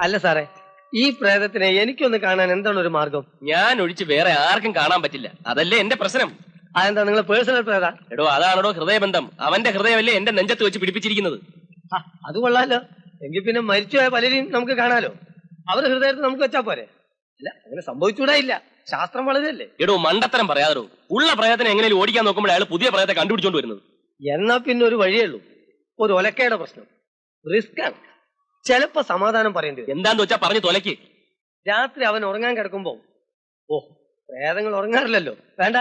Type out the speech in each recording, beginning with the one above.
അല്ല സാറേ, ഈ പ്രേതത്തിനെ എനിക്കൊന്ന് കാണാൻ എന്താണ് ഒരു മാർഗം? ഞാൻ ഒഴിച്ച് വേറെ ആർക്കും കാണാൻ പറ്റില്ല. അതല്ലേ എന്റെ പ്രശ്നം. അതെന്താ നിങ്ങൾ പേഴ്സണൽ പ്രേത? എടോ അതാണോ ഹൃദയബന്ധം. അവന്റെ ഹൃദയമല്ലേ എന്റെ നെഞ്ചത്ത് വെച്ച് പിടിപ്പിച്ചിരിക്കുന്നത്. അത് കൊള്ളാലോ. എങ്കിൽ പിന്നെ മരിച്ചുപോയ പലരെയും നമുക്ക് കാണാലോ. അവരുടെ ഹൃദയത്തിൽ നമുക്ക് വെച്ചാ പോരെ? അല്ല, അങ്ങനെ സംഭവിച്ചൂടായില്ല. ശാസ്ത്രം വളരെയല്ലേ. എടോ മണ്ടത്തരം പറയാതോ. ഉള്ള പ്രേതത്തിനെ എങ്ങനെയും ഓടിക്കാൻ നോക്കുമ്പോൾ അയാൾ പുതിയ പ്രേതത്തെ കണ്ടുപിടിച്ചോണ്ട് വരുന്നത്. എന്നാ പിന്നെ ഒരു വഴിയേ ഉള്ളൂ. ഒരു ഒലക്കയുടെ പ്രശ്നം. റിസ്ക് ആണ്. ചിലപ്പോ സമാധാനം പറയേണ്ടി വരും. എന്താന്ന് വെച്ചാ പറഞ്ഞു തൊലക്ക്. രാത്രി അവൻ ഉറങ്ങാൻ കിടക്കുമ്പോ, പ്രേതങ്ങൾ ഉറങ്ങാറില്ലല്ലോ, വേണ്ട,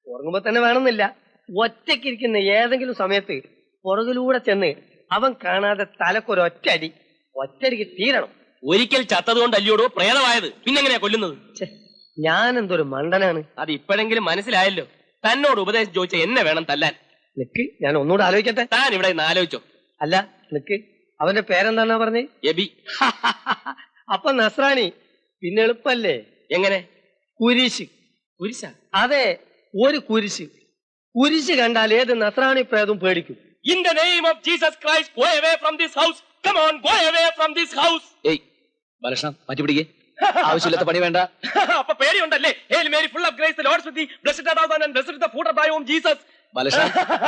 ഉറങ്ങുമ്പോ തന്നെ വേണമെന്നില്ല, ഒറ്റയ്ക്കിരിക്കുന്ന ഏതെങ്കിലും സമയത്ത് പുറകിലൂടെ ചെന്ന് അവൻ കാണാതെ തലക്കൊരൊറ്റടി, ഒറ്റടിക്ക് തീരണം. ഒരിക്കൽ ചത്തതുകൊണ്ട് അല്ലയോടോ പ്രേതമായത്. പിന്നെങ്ങനെയാ കൊല്ലുന്നത്? ഞാൻ എന്തൊരു മണ്ടനാണ്. അത് ഇപ്പോഴെങ്കിലും മനസ്സിലായല്ലോ. തന്നോട് ഉപദേശം ചോദിച്ച എന്നെ വേണം തല്ലാൻ. നിക്ക്, ഞാൻ ഒന്നുകൂടെ ആലോചിക്കട്ടെ. താൻ ഇവിടെ നിന്ന് ആലോചിച്ചോ. അല്ല, നിക്ക്, അവന്റെ പേരെന്താന്നാ പറഞ്ഞേ? എബി. അപ്പൊ നസ്രാണി. പിന്നെ എളുപ്പല്ലേ? എങ്ങനെ? കുരിശ്. കുരിശ? അതെ, ഒരു കുരിശ്. കുരിശ് കണ്ടാൽ ഏത് നസ്രാണി പ്രേതവും പേടിക്കും. In the name of Jesus Christ, go away from this house. Come on, go away from this house. ഏയ് ബാലകൃഷ്ണ, മാറ്റി പിടിക്കേ. ആവശ്യമില്ലാത്ത പണി വേണ്ട. അപ്പൊ പേടിയുണ്ടല്ലേ? Hail Mary, full of grace, the Lord is with thee. Blessed art thou and blessed is the fruit of thy womb, Jesus. Balakrishna,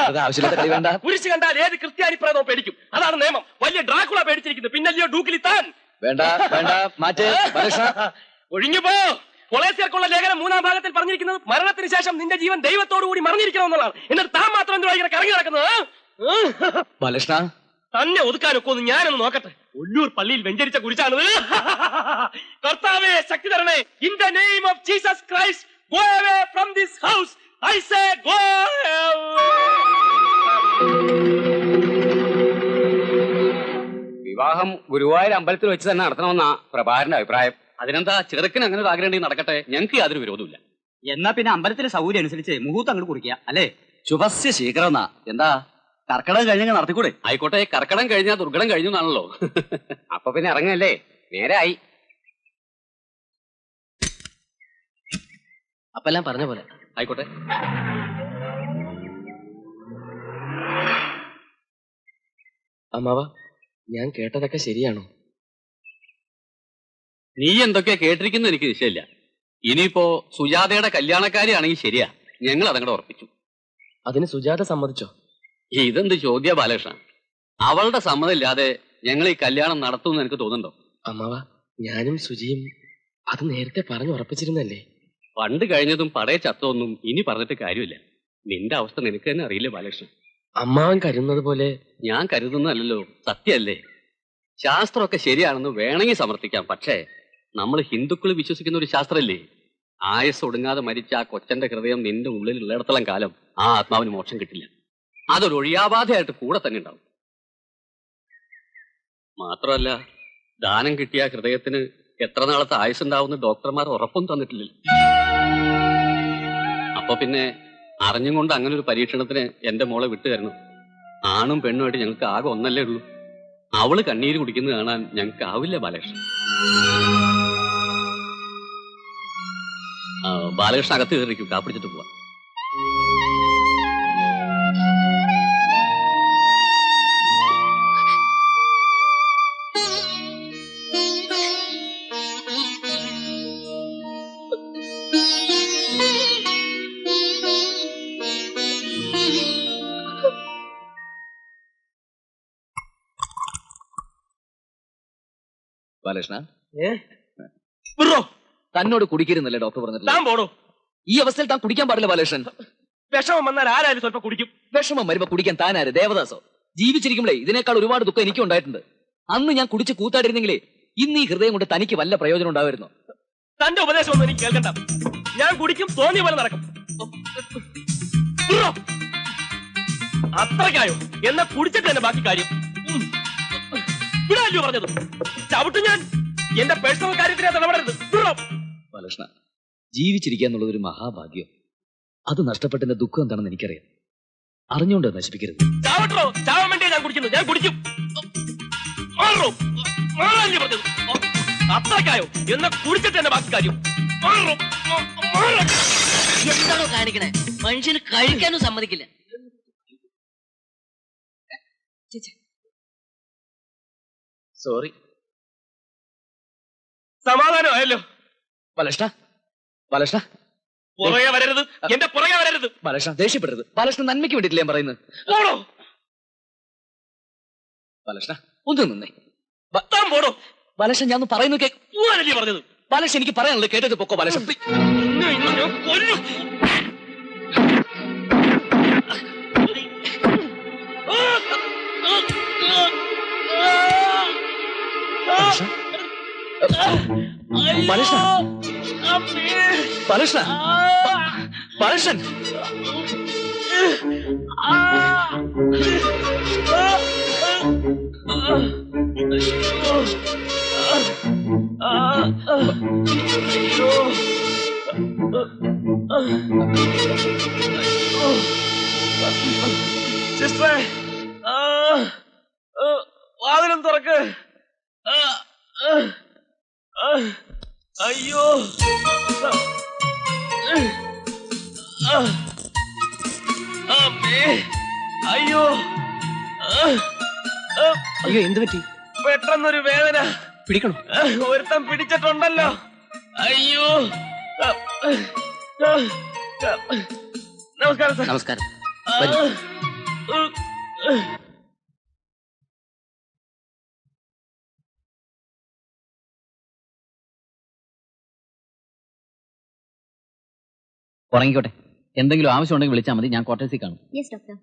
അത് ആവശ്യമില്ലാത്ത കളി വേണ്ട. കുരിശ് കണ്ടാൽ ഏത് ക്രിസ്ത്യാനി പ്രേതവും പേടിക്കും. അതാണ് നിയമം. വലിയ ഡ്രാക്കുള പേടിച്ചിരിക്കുന്നത്. പിന്നല്ലയോ ഡൂക്കിലി താൻ. വേണ്ട വേണ്ട, മാറ്റ് ബാലകൃഷ്ണ. ഒഴിഞ്ഞു പോ. കൊളേസിയർക്കുള്ള ലേഖനം 3-ാം ഭാഗത്തിൽ പറഞ്ഞിരിക്കുന്നത് മരണത്തിന് ശേഷം നിന്റെ ജീവൻ ദൈവത്തോടു കൂടി മറിഞ്ഞിരിക്കണമെന്നുള്ളതാണ്. എന്നിട്ട് താൻ മാത്രം എന്തുവാ ഇങ്ങനെ കറങ്ങി നടക്കുന്നത്? ബാലകൃഷ്ണ, തന്നെ ഒതുക്കാനൊക്കെ ഒന്ന് ഞാനൊന്ന് നോക്കട്ടെ. ഒല്ലൂർ പള്ളിയിൽ വെഞ്ചരിച്ച കുരിശാണത്. കർത്താവേ, ശക്തി തരണേ. In the name of Jesus Christ, go away from this house. I say go away. വിവാഹം ഗുരുവായൂർ അമ്പലത്തിൽ വെച്ച് തന്നെ നടത്തണമെന്നാ പ്രഭാകരന്റെ അഭിപ്രായം. അതിനെന്താ, ചെറുക്കിന് അങ്ങനെ ഒരു ആഗ്രഹം ഉണ്ടെങ്കിൽ നടക്കട്ടെ. ഞങ്ങൾക്ക് യാതൊരു വിരോധമില്ല. എന്നാ പിന്നെ അമ്പലത്തിലെ സൗകര്യം അനുസരിച്ച് മുഹൂർത്തം അങ്ങോട്ട് കുറിക്കുക, അല്ലേ? ശുഭസ്യ ശീഘ്രം. എന്താ, കർക്കടം കഴിഞ്ഞാൽ നടത്തിക്കൂടെ? ആയിക്കോട്ടെ, കർക്കടം കഴിഞ്ഞാൽ ദുർഘടം കഴിഞ്ഞു എന്നാണല്ലോ. അപ്പൊ പിന്നെ ഇറങ്ങല്ലേ, നേരെ ആയി. അപ്പൊ എല്ലാം പറഞ്ഞ പോലെ ആയിക്കോട്ടെ. അമ്മാവ, ഞാൻ കേട്ടതൊക്കെ ശരിയാണോ? നീ എന്തൊക്കെയാ കേട്ടിരിക്കുന്നു എനിക്ക് നിശ്ചയമില്ല. ഇനിയിപ്പോ സുജാതയുടെ കല്യാണക്കാരിയാണെങ്കിൽ ശരിയാ, ഞങ്ങൾ അതങ്ങടെ ഉറപ്പിച്ചു. അതിന് സുജാത സമ്മതിച്ചോ? ഇതെന്ത് ചോദ്യ ബാലകൃഷ്ണ? അവളുടെ സമ്മതമില്ലാതെ ഞങ്ങൾ ഈ കല്യാണം നടത്തുമെന്ന് എനിക്ക് തോന്നുന്നുണ്ടോ? അമ്മാവ, ഞാനും സുജിയും അത് നേരത്തെ പറഞ്ഞു ഉറപ്പിച്ചിരുന്നല്ലേ. പണ്ട് കഴിഞ്ഞതും പടയെ ചത്തൊന്നും ഇനി പറഞ്ഞിട്ട് കാര്യമില്ല. നിന്റെ അവസ്ഥ നിനക്ക് തന്നെ അറിയില്ല ബാലകൃഷ്ണൻ. അമ്മാവൻ കരുതുന്നത് പോലെ ഞാൻ കരുതുന്നതല്ലോ, സത്യമല്ലേ? ശാസ്ത്രമൊക്കെ ശരിയാണെന്ന് വേണമെങ്കിൽ സമർത്ഥിക്കാം. പക്ഷേ നമ്മൾ ഹിന്ദുക്കൾ വിശ്വസിക്കുന്ന ഒരു ശാസ്ത്രമല്ലേ, ആയുസ് ഒടുങ്ങാതെ മരിച്ച ആ കൊച്ചന്റെ ഹൃദയം നിന്റെ ഉള്ളിൽ ഉള്ളിടത്തോളം കാലം ആ ആത്മാവിന് മോക്ഷം കിട്ടില്ല. അതൊരു ഒഴിയാബാധയായിട്ട് കൂടെ തന്നെ ഉണ്ടാവും. മാത്രമല്ല, ദാനം കിട്ടിയ ഹൃദയത്തിന് എത്ര നാളത്തെ ആയുസ് ഉണ്ടാവുന്ന ഡോക്ടർമാർ ഉറപ്പൊന്നും തന്നിട്ടില്ല. അപ്പൊ പിന്നെ അറിഞ്ഞും കൊണ്ട് അങ്ങനെ ഒരു പരീക്ഷണത്തിന് എന്റെ മോളെ വിട്ടു തരണം. ആണും പെണ്ണുമായിട്ട് ഞങ്ങൾക്ക് ആകെ ഒന്നല്ലേ ഉള്ളൂ. അവള് കണ്ണീര് കുടിക്കുന്നത് കാണാൻ ഞങ്ങൾക്ക് ആവില്ല ബാലകൃഷ്ണൻ. ബാലകൃഷ്ണൻ അകത്ത് കയറിക്കും, കാപ്പിടിച്ചിട്ട് പോവാം. ബാലകൃഷ്ണ, തന്നോട് കുടിക്കരുന്നല്ലേ ഡോക്ടർ പറഞ്ഞിട്ടില്ല? താൻ പോടോ. ഈ അവസ്ഥയിൽ താൻ കുടിക്കാൻ പാടില്ല ബാലകൃഷ്ണൻ. വിഷമം വന്നാൽ ആരായാലും സ്വല്പം കുടിക്കും. വിഷമം വരുമ്പോ കുടിക്കാൻ താനാര്, ദേവദാസോ? ജീവിച്ചിരിക്കുമ്പോഴേ ഇതിനേക്കാൾ ഒരുപാട് ദുഃഖം എനിക്കും ഉണ്ടായിട്ടുണ്ട്. അന്ന് ഞാൻ കുടിച്ച് കൂത്താടിരുന്നെങ്കിലേ ഇന്ന് ഈ ഹൃദയം കൊണ്ട് തനിക്ക് വല്ല പ്രയോജനം ഉണ്ടാവുമായിരുന്നു. തന്റെ ഉപദേശമൊന്നും എനിക്ക് കേൾക്കണ്ട. ഞാൻ കുടിക്കും, തോന്നിയ പോലെ നടക്കും. അത്രക്കായോ? എന്നാ കുടിച്ചിട്ട് തന്നെ ബാക്കി കാര്യം. വിടാല്ലോ പറഞ്ഞത്. ചവിട്ട് ഞാൻ. എന്റെ പേഴ്സണൽ കാര്യത്തിനകത്ത് ഇടപെടരുത്. ബാലകൃഷ്ണ, ജീവിച്ചിരിക്കുക എന്നുള്ളത് ഒരു മഹാഭാഗ്യം. അത് നഷ്ടപ്പെട്ടതിന്റെ ദുഃഖം എന്താണെന്ന് എനിക്കറിയാം. അറിഞ്ഞുകൊണ്ട് നശിപ്പിക്കരുത്. ചാവട്ടോ, ചാവാൻ വേണ്ടിയാ ഞാൻ കുടിക്കുന്നു. ഞാൻ കുടിക്കും. അത്രക്കായോ? എന്നാ കുടിച്ചിട്ട് തന്നെ ബാക്കി കാര്യം. എന്താണോ കാണിക്കണേ? മനുഷ്യന് കഴിക്കാനും സമ്മതിക്കില്ല. സോറി. സമാധാനമായല്ലോ. ബാലകൃഷ്ണ, ബാലകൃഷ്ണ, പുറകെ വരരുത്, എന്റെ പുറകെ വരരുത്. ബാലകൃഷ്ണ ദേഷ്യപ്പെടരുത്. ബാലകൃഷ്ണ നന്മയ്ക്ക് വേണ്ടിയിട്ടില്ല ഞാൻ പറയുന്നത്. പോടോ, ബാലകൃഷ്ണ ഒന്ന് നിന്നേ. താൻ പോടോ. ബാലകൃഷ്ണ ഞാൻ ഒന്ന് പറയുന്നു കേക്ക്. പോവാനല്ലേ പറഞ്ഞത്? ബാലകൃഷ്ണ എനിക്ക് പറയാനുള്ളത് കേട്ടിട്ട് പൊക്കോ ബാലകൃഷ്ണ. ഇന്ന് ഞാൻ കൊല്ലും. ബാലകൃഷ്ണ, ബാലകൃഷ്ണ, ബാലകൃഷ്ണൻ, സിസ്റ്ററെ, വാതിലും തുറക്ക്. അയ്യോ, അമ്മേ, അയ്യോ, അയ്യോ എന്ത് പറ്റി? പെട്ടെന്നൊരു വേദന. പിടിക്കണോ? ഒരുത്തം പിടിച്ചിട്ടുണ്ടല്ലോ. അയ്യോ. നമസ്കാരം സാർ. നമസ്കാരം. ഉറങ്ങിക്കോട്ടെ. എന്തെങ്കിലും ആവശ്യമുണ്ടെങ്കിൽ വിളിച്ചാൽ മതി. ഞാൻ ക്വാർട്ടേഴ്സിൽ കാണും. Yes doctor.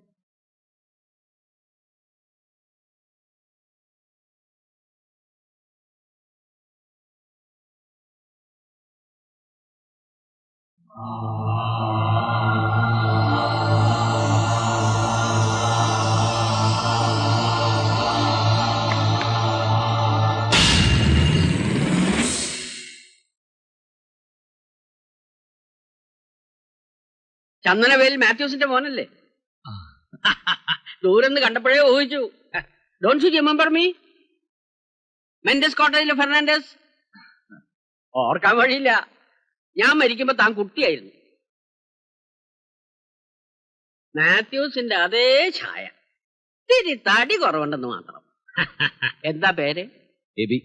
ചന്ദനവേൽ മാത്യൂസിന്റെ മോനല്ലേ? ദൂരെന്ന് കണ്ടപ്പോഴേ ഊഹിച്ചു. Don't you remember me? Mendes കോട്ടയിലെ ഫെർണാണ്ടസ്. ഓർക്കാൻ വഴിയില്ല. ഞാൻ മരിക്കുമ്പോ താൻ കുട്ടിയായിരുന്നു. മാത്യൂസിന്റെ അതേ ഛായ, തിരി തടി കുറവുണ്ടെന്ന് മാത്രം. എന്താ പേര്? എബി.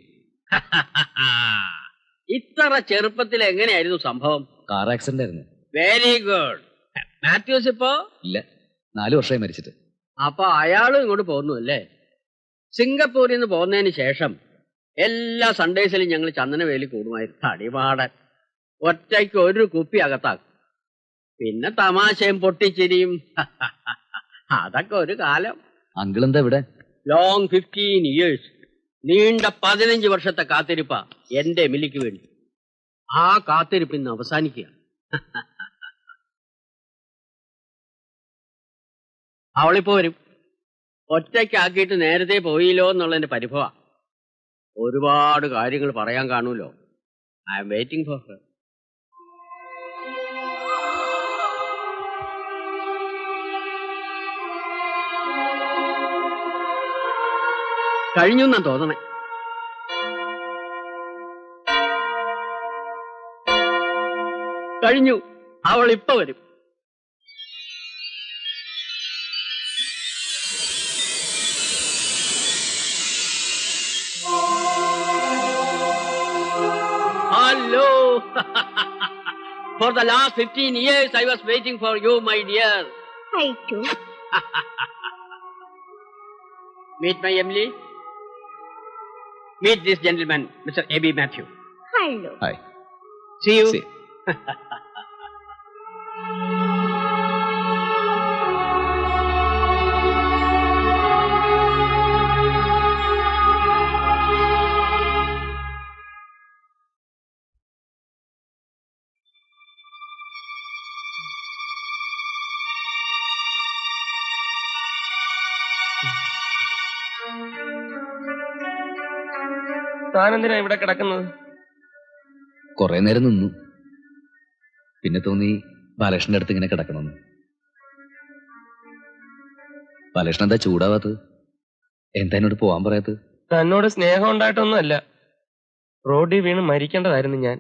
ഇത്ര ചെറുപ്പത്തിൽ എങ്ങനെയായിരുന്നു സംഭവം? കാർ ആക്സിഡന്റ് ആയിരുന്നു. Very good. മാത്യൂസ് ഇപ്പോ ഇല്ല, 4 വർഷമായി മരിച്ചിട്ട്. അപ്പൊ അയാളും ഇങ്ങോട്ട് പോന്നു അല്ലേ? സിംഗപ്പൂരിൽ നിന്ന് പോന്നതിന് ശേഷം എല്ലാ സൺഡേസിലും ഞങ്ങൾ ചന്ദനവേലി കൂടുമായിരുന്നു. തടിപാടൻ. ഒറ്റയ്ക്ക് ഒരു കുപ്പി അകത്താക്കും. പിന്നെ തമാശയും പൊട്ടിച്ചിരിയും. അതൊക്കെ ഒരു കാലം. അങ്കിൾ എന്താ ഇവിടെ? Long 15 years. നീണ്ട 15 വർഷത്തെ കാത്തിരിപ്പാ എന്റെ എമിലിക്ക് വേണ്ടി. ആ കാത്തിരിപ്പ് ഇന്ന് അവസാനിക്കുക. അവളിപ്പോ വരും. ഒറ്റയ്ക്കാക്കിയിട്ട് നേരത്തെ പോയില്ലോ എന്നുള്ളതിന്റെ പരിഭവ. ഒരുപാട് കാര്യങ്ങൾ പറയാൻ കാണൂലോ. I'm waiting for her. കഴിഞ്ഞു എന്നാ തോന്നണേ. കഴിഞ്ഞു. അവൾ ഇപ്പൊ വരും. Hello. For the last 15 years I was waiting for you, my dear. I too. Meet my Emily. Meet this gentleman, Mr. A.B. Matthew. Hello. Hi. See you. See. താനെന്തിനാ ഇവിടെ കിടക്കുന്നത്? കുറെ നേരം നിന്നു. പിന്നെ തോന്നി ബാലകൃഷ്ണന്റെ അടുത്ത് ഇങ്ങനെ കിടക്കണമെന്ന്. ബാലകൃഷ്ണൻ എന്താ ചൂടാവാത്തത്? എന്താ എന്നോട് പോവാൻ പറയാത്തത്? തന്നോട് സ്നേഹം ഉണ്ടായിട്ടൊന്നുമല്ല. റോഡിൽ വീണ് മരിക്കേണ്ടതായിരുന്നു ഞാൻ.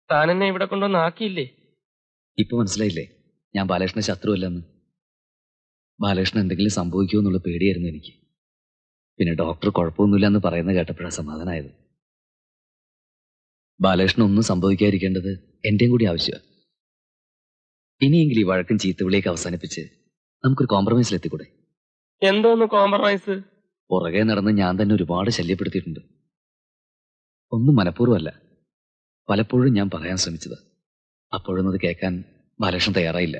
താൻ എന്നെ ഇവിടെ കൊണ്ടുവന്ന് ആക്കിയില്ലേ? ഇപ്പൊ മനസ്സിലായില്ലേ ഞാൻ ബാലകൃഷ്ണ ശത്രുവല്ലെന്ന്? ബാലകൃഷ്ണൻ എന്തെങ്കിലും സംഭവിക്കുമോ എന്നുള്ള പേടിയായിരുന്നു എനിക്ക്. പിന്നെ ഡോക്ടർ കുഴപ്പമൊന്നുമില്ല എന്ന് പറയുന്നത് കേട്ടപ്പോഴാണ് സമാധാനമായത്. ബാലകൃഷ്ണൻ ഒന്നും സംഭവിക്കാതിരിക്കേണ്ടത് എന്റെയും കൂടി ആവശ്യമാണ്. ഇനിയെങ്കിലും ഈ വഴക്കും ചീത്തവിളിയൊക്കെ അവസാനിപ്പിച്ച് നമുക്കൊരു കോംപ്രമൈസിലെത്തിക്കൂടെ? എന്തോന്ന് കോംപ്രമൈസ്? പുറകെ നടന്ന് ഞാൻ തന്നെ ഒരുപാട് ശല്യപ്പെടുത്തിയിട്ടുണ്ട്. ഒന്നും മനഃപൂർവ്വമല്ല, പലപ്പോഴും ഞാൻ പറയാൻ ശ്രമിച്ചത്. അപ്പോഴൊന്നും അത് കേൾക്കാൻ ബാലകൃഷ്ണൻ തയ്യാറായില്ല.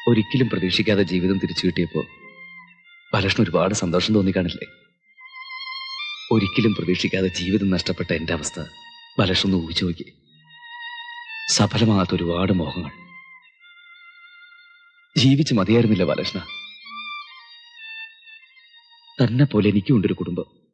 ഒരിക്കലും പ്രതീക്ഷിക്കാതെ ജീവിതം തിരിച്ചു കിട്ടിയപ്പോൾ ബാലകൃഷ്ണൻ ഒരുപാട് സന്തോഷം തോന്നിക്കാണില്ലേ? ഒരിക്കലും പ്രതീക്ഷിക്കാതെ ജീവിതം നഷ്ടപ്പെട്ട എന്റെ അവസ്ഥ ബാലകൃഷ്ണൻ ഒന്ന് ഊഹിച്ചു നോക്കി. സഫലമാകാത്ത ഒരുപാട് മോഹങ്ങൾ. ജീവിച്ച് മതിയായിരുന്നില്ല ബാലകൃഷ്ണ. തന്നെ പോലെ എനിക്കും ഉണ്ടൊരു കുടുംബം.